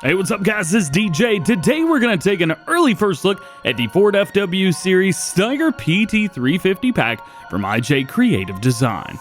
Hey, what's up guys, this is DJ. Today we're going to take an early first look at the Ford FW Series Steiger PT350 Pack from DjGoHam Creative Design.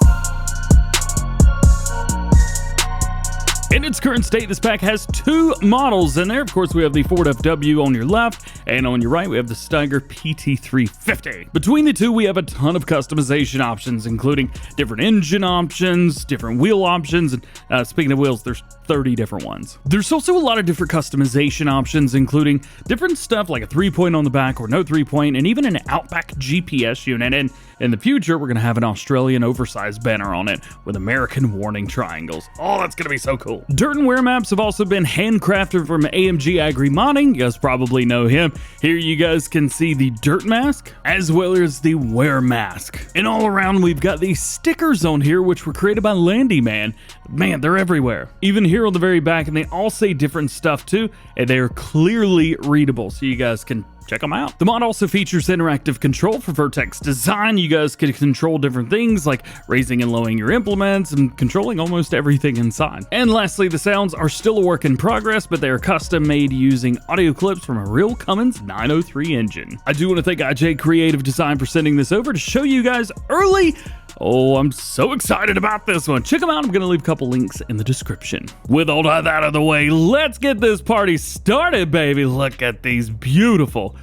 In its current state, this pack has two models in there. Of course, we have the Ford FW on your left, and on your right, we have the Steiger PT350. Between the two, we have a ton of customization options, including different engine options, different wheel options, and speaking of wheels, there's 30 different ones. There's also a lot of different customization options, including different stuff like a 3-point on the back or no 3-point, and even an Outback GPS unit. And in the future, we're going to have an Australian oversized banner on it with American warning triangles. Oh, that's going to be so cool. Dirt and wear maps have also been handcrafted from AMG Agri Modding. You guys probably know him. Here you guys can see the dirt mask as well as the wear mask. And all around, we've got these stickers on here, which were created by Landy Man. Man, they're everywhere. Even here on the very back, and they all say different stuff too, and they are clearly readable, so you guys can check them out. The mod also features interactive control for Vertex design. You guys can control different things like raising and lowering your implements and controlling almost everything inside. And lastly, the sounds are still a work in progress, but they are custom made using audio clips from a real Cummins 903 engine. I do want to thank DjGoHam Creative Design for sending this over to show you guys early. Oh, I'm so excited about this one. Check them out. I'm going to leave a couple links in the description. With all that out of the way, let's get this party started, baby. Look at these beautiful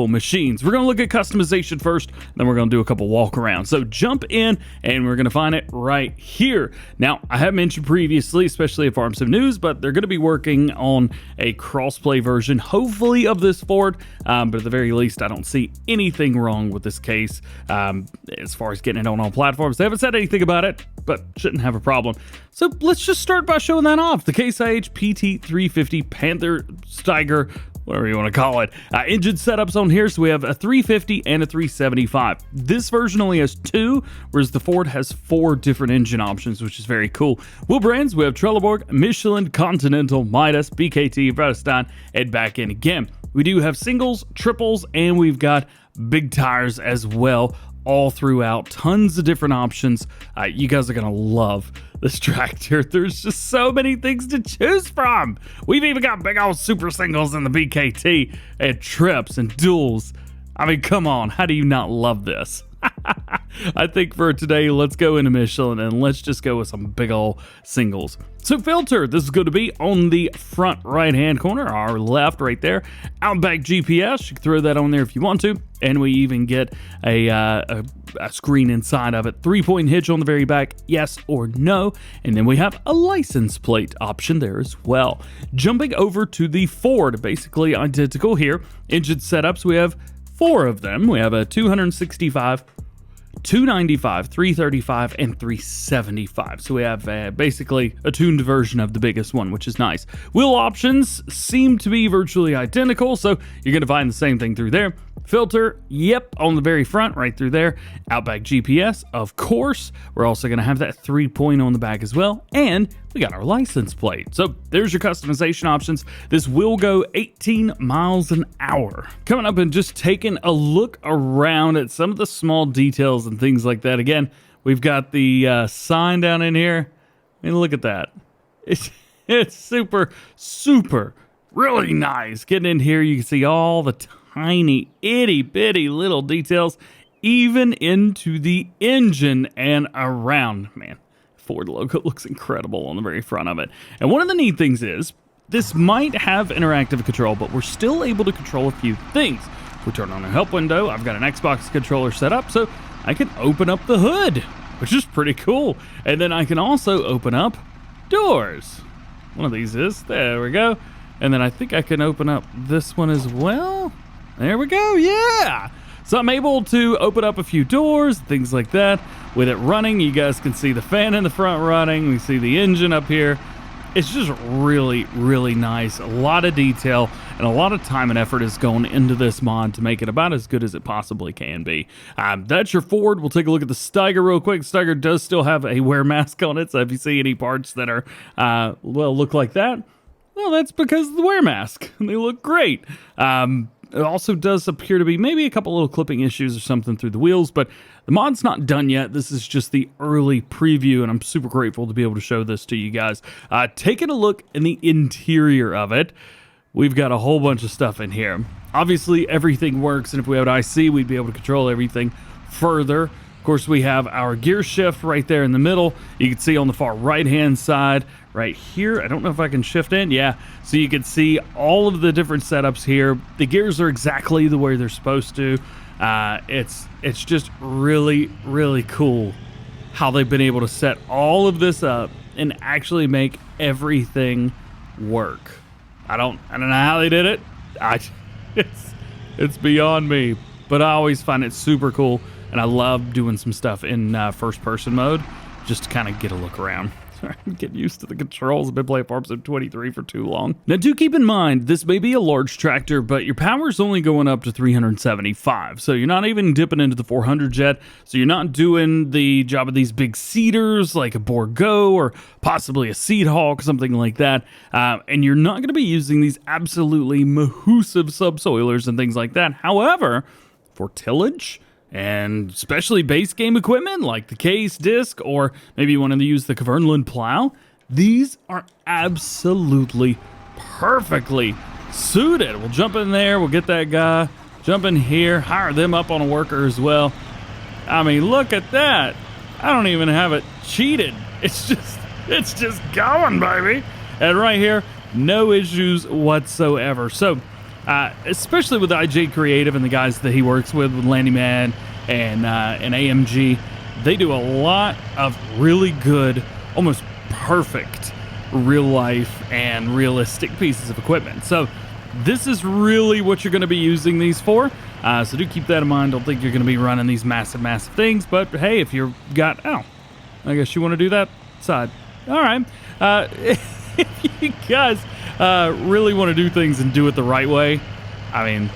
machines. We're going to look at customization first, then we're going to do a couple walk arounds. So jump in and we're going to find it right here. Now, I have mentioned previously, especially at Farm Sim News, but they're going to be working on a crossplay version, hopefully, of this Ford. But at the very least, I don't see anything wrong with this case as far as getting it on all platforms. They haven't said anything about it, but shouldn't have a problem. So let's just start by showing that off. The Case IH PT350 Panther Steiger, whatever you want to call it. Engine setups on here, so we have a 350 and a 375. This version only has two, whereas the Ford has 4 different engine options, which is very cool. Wheel brands, we have Trelleborg, Michelin, Continental, Midas, BKT, Vredestein, and back in again. We do have singles, triples, and we've got big tires as well, all throughout. Tons of different options. You guys are going to love this tractor. There's just so many things to choose from. We've even got big old super singles in the BKT and trips and duals. I mean, come on. How do you not love this? I think for today, let's go into Michelin and let's just go with some big old singles. So filter, this is going to be on the front right-hand corner, our left right there. Outback GPS, you can throw that on there if you want to. And we even get a screen inside of it. 3-point hitch on the very back, yes or no. And then we have a license plate option there as well. Jumping over to the Ford, basically identical here. Engine setups, we have 4 of them. We have a 265, 295, 335, and 375. So we have basically a tuned version of the biggest one, which is nice. Wheel options seem to be virtually identical, so you're going to find the same thing through there. Filter, yep, on the very front, right through there. Outback GPS, of course. We're also going to have that 3-point on the back as well. And we got our license plate. So there's your customization options. This will go 18 miles an hour. Coming up and just taking a look around at some of the small details and things like that. Again, we've got the sign down in here. I mean, look at that. It's super really nice. Getting in here, you can see all the tiny itty bitty little details, even into the engine and around. Man, Ford logo looks incredible on the very front of it. And one of the neat things is this might have interactive control, but we're still able to control a few things. If we turn on the help window, I've got an Xbox controller set up, so I can open up the hood, which is pretty cool. And then I can also open up doors. One of these is, there we go. And then I think I can open up this one as well. There we go, yeah! So I'm able to open up a few doors, things like that. With it running, you guys can see the fan in the front running. We see the engine up here. It's just really nice. A lot of detail and a lot of time and effort is going into this mod to make it about as good as it possibly can be. That's your Ford. We'll take a look at the Steiger real quick. Steiger does still have a wear mask on it, so if you see any parts that are, look like that, well, that's because of the wear mask. They look great. It also does appear to be maybe a couple little clipping issues or something through the wheels, but the mod's not done yet. This is just the early preview, and I'm super grateful to be able to show this to you guys. Taking a look in the interior of it, we've got a whole bunch of stuff in here. Obviously, everything works, and if we had IC, we'd be able to control everything further. Of course, we have our gear shift right there in the middle. You can see on the far right-hand side right here. I don't know if I can shift in. Yeah, so you can see all of the different setups here. The gears are exactly the way they're supposed to. It's just really, really cool how they've been able to set all of this up and actually make everything work. I don't know how they did it. It's beyond me, but I always find it super cool. And I love doing some stuff in first-person mode just to kind of get a look around. Sorry, I'm getting used to the controls. I've been playing Farm Sim 23 for too long. Now, do keep in mind, this may be a large tractor, but your power's only going up to 375. So you're not even dipping into the 400 yet. So you're not doing the job of these big seeders like a Borgo or possibly a Seed Hawk, something like that. And you're not going to be using these absolutely massive subsoilers and things like that. However, for tillage, and especially base game equipment like the case disc, or maybe you want to use the Kverneland plow, these are absolutely perfectly suited. We'll jump in there, we'll get that guy, jump in here, hire them up on a worker as well. I mean, look at that. I don't even have it cheated. It's just going, baby. And right here, no issues whatsoever. So especially with IJ Creative and the guys that he works with Landyman and AMG, they do a lot of really good, almost perfect real life and realistic pieces of equipment. So this is really what you're going to be using these for. So do keep that in mind. Don't think you're going to be running these massive things. But hey, if you've got, I guess you want to do that side. All right. If you guys really want to do things and do it the right way, I mean,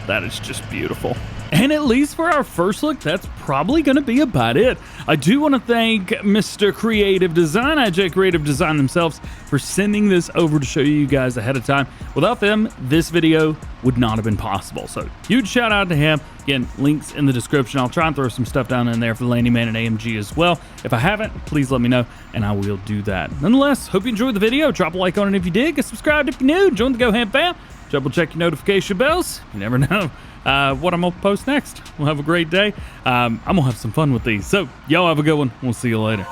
that is just beautiful. And at least for our first look, that's probably going to be about it. I do want to thank Mr. Creative Design, IJ Creative Design themselves, for sending this over to show you guys ahead of time. Without them, this video would not have been possible. So huge shout out to him. Again, links in the description. I'll try and throw some stuff down in there for the Landyman and AMG as well. If I haven't, please let me know, and I will do that. Nonetheless, hope you enjoyed the video. Drop a like on it if you did. Get subscribed if you're new. Join the GoHam fam. Double check your notification bells. You never know what I'm going to post next. We'll have a great day. I'm going to have some fun with these. So, y'all have a good one. We'll see you later.